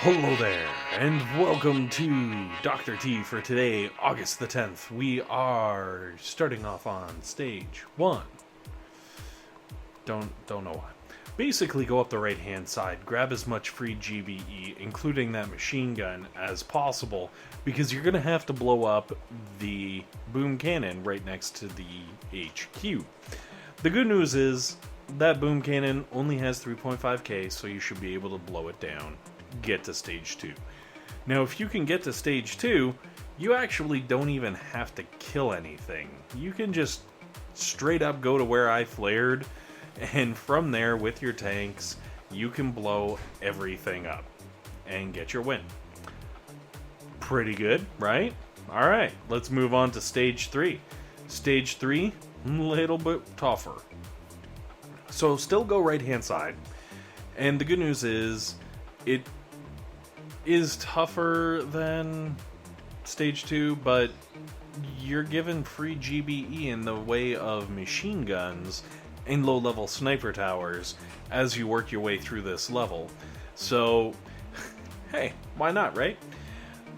Hello there, and welcome to Dr. T for today, August the 10th. We are starting off on stage 1. Don't know why. Basically, go up the right-hand side, grab as much free GBE, including that machine gun, as possible, because you're going to have to blow up the boom cannon right next to the HQ. The good news is, that boom cannon only has 3.5k, so you should be able to blow it down. Get to stage 2. Now, if you can get to stage 2, you actually don't even have to kill anything. You can just straight up go to where I flared, and from there, with your tanks, you can blow everything up and get your win. Pretty good, right? Alright, let's move on to stage 3. Stage 3, a little bit tougher. So still go right hand side, and the good news is, it is tougher than stage 2, but you're given free GBE in the way of machine guns and low-level sniper towers as you work your way through this level. So, hey, why not, right?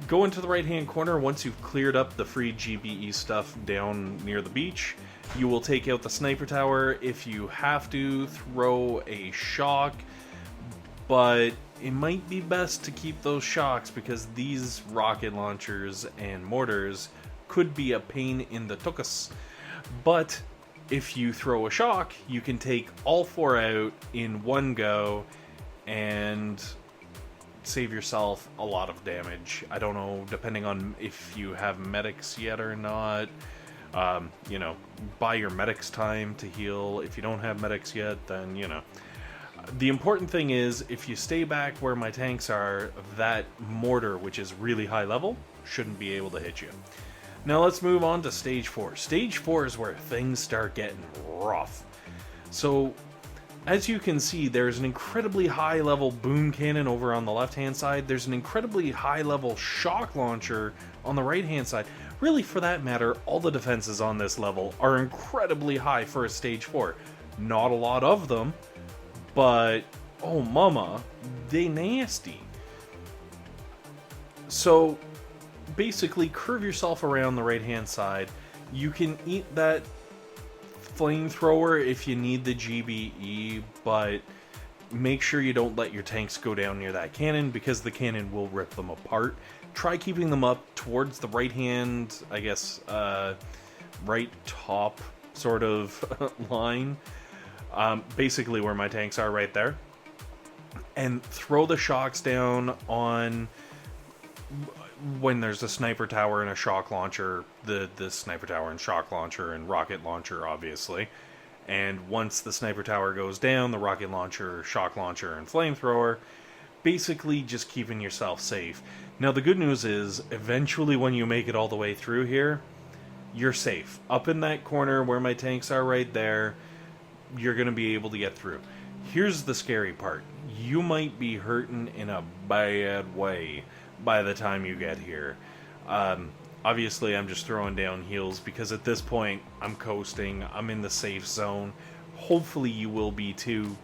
Go into the right-hand corner once you've cleared up the free GBE stuff down near the beach. You will take out the sniper tower. If you have to, throw a shock, but it might be best to keep those shocks because these rocket launchers and mortars could be a pain in the tuchus. But if you throw a shock, you can take all 4 out in one go and save yourself a lot of damage. I don't know, depending on if you have medics yet or not. Buy your medics time to heal. If you don't have medics yet, then, The important thing is, if you stay back where my tanks are, that mortar, which is really high level, shouldn't be able to hit you. Now let's move on to stage 4. Stage 4 is where things start getting rough. So, as you can see, there's an incredibly high level boom cannon over on the left hand side. There's an incredibly high level shock launcher on the right hand side. Really, for that matter, all the defenses on this level are incredibly high for a stage 4. Not a lot of them, but, oh mama, they nasty. So, basically, curve yourself around the right-hand side. You can eat that flamethrower if you need the GBE, but make sure you don't let your tanks go down near that cannon, because the cannon will rip them apart. Try keeping them up towards the right-hand, right top sort of line. Basically where my tanks are right there, and throw the shocks down on when there's a sniper tower and a shock launcher, the sniper tower and shock launcher and rocket launcher, obviously. And once the sniper tower goes down, the rocket launcher, shock launcher, and flamethrower, basically just keeping yourself safe. Now the good news is, eventually when you make it all the way through here, you're safe. Up in that corner where my tanks are right there, you're going to be able to get through. Here's the scary part. You might be hurting in a bad way by the time you get here. Obviously, I'm just throwing down heals because at this point, I'm coasting. I'm in the safe zone. Hopefully, you will be too.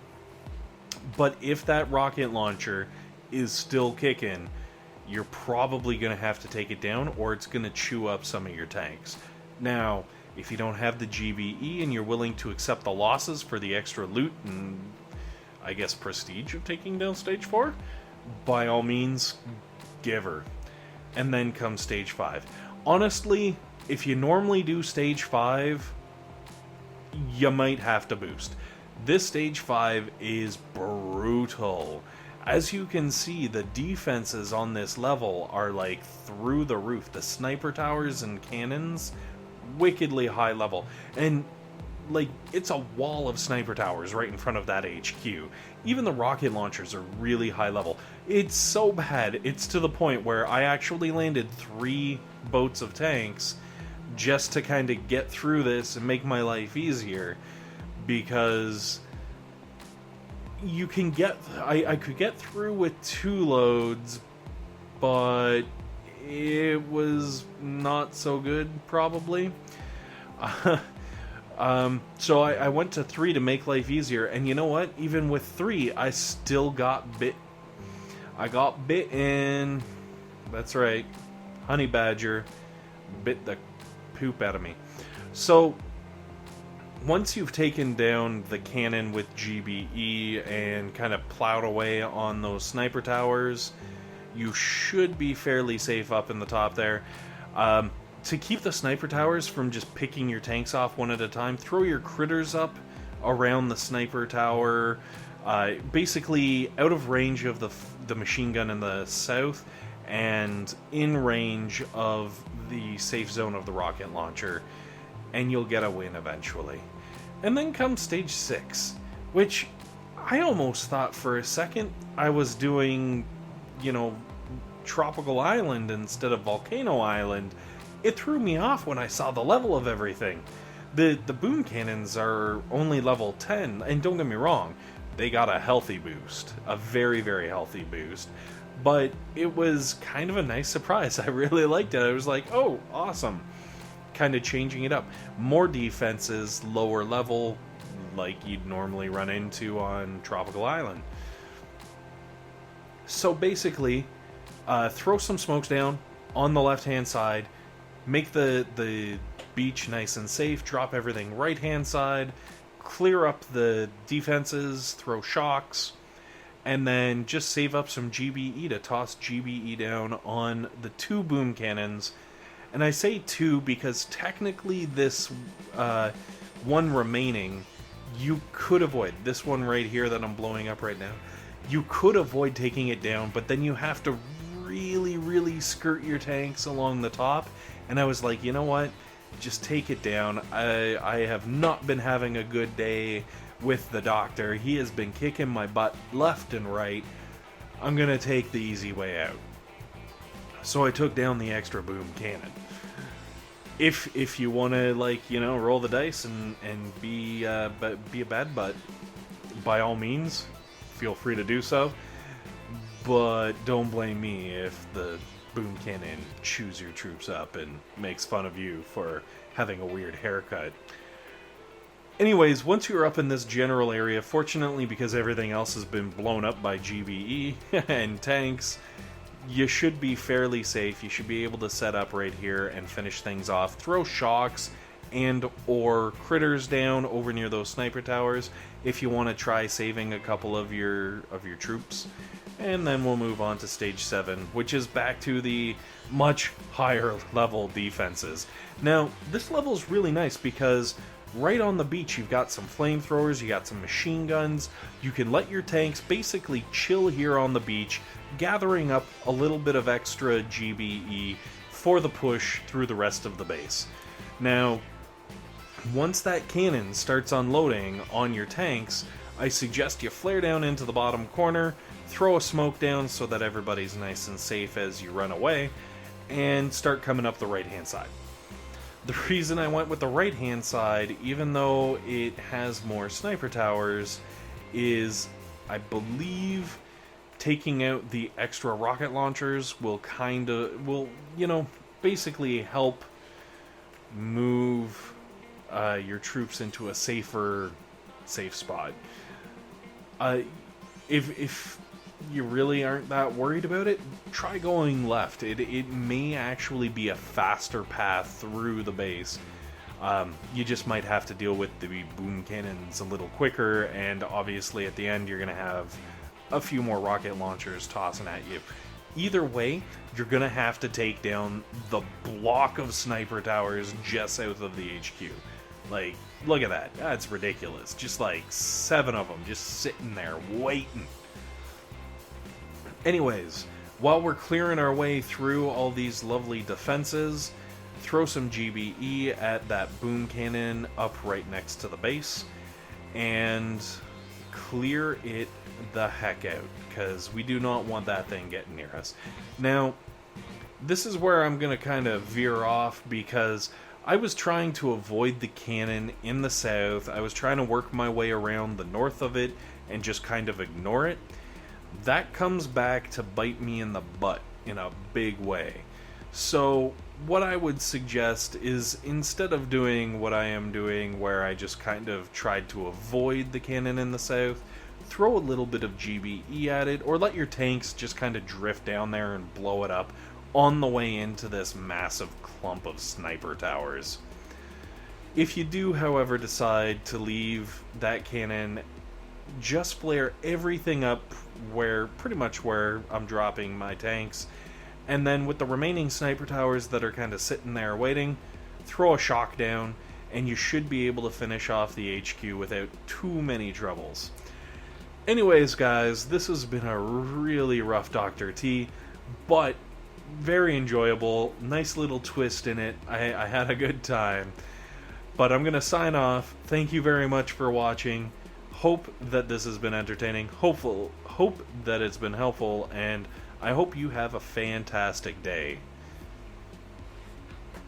But if that rocket launcher is still kicking, you're probably going to have to take it down, or it's going to chew up some of your tanks. Now, if you don't have the GBE and you're willing to accept the losses for the extra loot and, I guess, prestige of taking down stage 4, by all means, give her. And then comes stage 5. Honestly, if you normally do stage 5, you might have to boost. This stage 5 is brutal. As you can see, the defenses on this level are like through the roof. The sniper towers and cannons, wickedly high level, and like it's a wall of sniper towers right in front of that HQ. Even the rocket launchers are really high level. It's so bad, it's to the point where I actually landed 3 boats of tanks just to kind of get through this and make my life easier, because you can get I could get through with 2 loads, but it was not so good, probably. So I went to 3 to make life easier, and you know what? Even with 3, I still got bit. I got bitten. That's right. Honey badger bit the poop out of me. So, once you've taken down the cannon with GBE and kind of plowed away on those sniper towers, you should be fairly safe up in the top there. To keep the sniper towers from just picking your tanks off one at a time, throw your critters up around the sniper tower, basically out of range of the machine gun in the south and in range of the safe zone of the rocket launcher, and you'll get a win eventually. And then comes stage 6, which I almost thought for a second I was doing, Tropical Island instead of Volcano Island. It threw me off when I saw the level of everything. The boom cannons are only level 10, and don't get me wrong, they got a healthy boost, a very, very healthy boost. But it was kind of a nice surprise. I really liked it. I was like, oh, awesome. Kind of changing it up. More defenses, lower level, like you'd normally run into on Tropical Island. So basically, throw some smokes down on the left-hand side, make the beach nice and safe, drop everything right-hand side, clear up the defenses, throw shocks, and then just save up some GBE to toss GBE down on the 2 boom cannons. And I say 2 because technically this one remaining, you could avoid. This one right here that I'm blowing up right now, you could avoid taking it down, but then you have to really, really skirt your tanks along the top. And I was like, you know what? Just take it down. I have not been having a good day with the doctor. He has been kicking my butt left and right. I'm gonna take the easy way out. So I took down the extra boom cannon. If you want to, roll the dice and be a bad butt, by all means, feel free to do so. But don't blame me if the boom cannon chews your troops up and makes fun of you for having a weird haircut. Anyways, once you're up in this general area, fortunately because everything else has been blown up by GBE and tanks, you should be fairly safe. You should be able to set up right here and finish things off. Throw shocks and or critters down over near those sniper towers if you want to try saving a couple of your troops. And then we'll move on to stage 7, which is back to the much higher level defenses. Now, this level is really nice because right on the beach you've got some flamethrowers, you got some machine guns. You can let your tanks basically chill here on the beach, gathering up a little bit of extra GBE for the push through the rest of the base. Now, once that cannon starts unloading on your tanks, I suggest you flare down into the bottom corner, throw a smoke down so that everybody's nice and safe as you run away, and start coming up the right-hand side. The reason I went with the right-hand side, even though it has more sniper towers, is I believe taking out the extra rocket launchers will basically help move your troops into a safe spot. If you really aren't that worried about it, try going left. It may actually be a faster path through the base. You just might have to deal with the boom cannons a little quicker, and obviously at the end you're going to have a few more rocket launchers tossing at you. Either way, you're going to have to take down the block of sniper towers just south of the HQ. Like, look at that. That's ridiculous. Just like 7 of them just sitting there waiting. Anyways, while we're clearing our way through all these lovely defenses, throw some GBE at that boom cannon up right next to the base, and clear it the heck out, because we do not want that thing getting near us. Now, this is where I'm going to kind of veer off, because I was trying to avoid the cannon in the south. I was trying to work my way around the north of it and just kind of ignore it. That comes back to bite me in the butt in a big way. So what I would suggest is, instead of doing what I am doing where I just kind of tried to avoid the cannon in the south, throw a little bit of GBE at it, or let your tanks just kind of drift down there and blow it up on the way into this massive clump of sniper towers. If you do, however, decide to leave that cannon, just flare everything up pretty much where I'm dropping my tanks, and then with the remaining sniper towers that are kind of sitting there waiting, throw a shock down, and you should be able to finish off the HQ without too many troubles. Anyways, guys, this has been a really rough Dr. T, but very enjoyable. Nice little twist in it. I had a good time. But I'm going to sign off. Thank you very much for watching. Hope that this has been entertaining. Hope that it's been helpful, and I hope you have a fantastic day.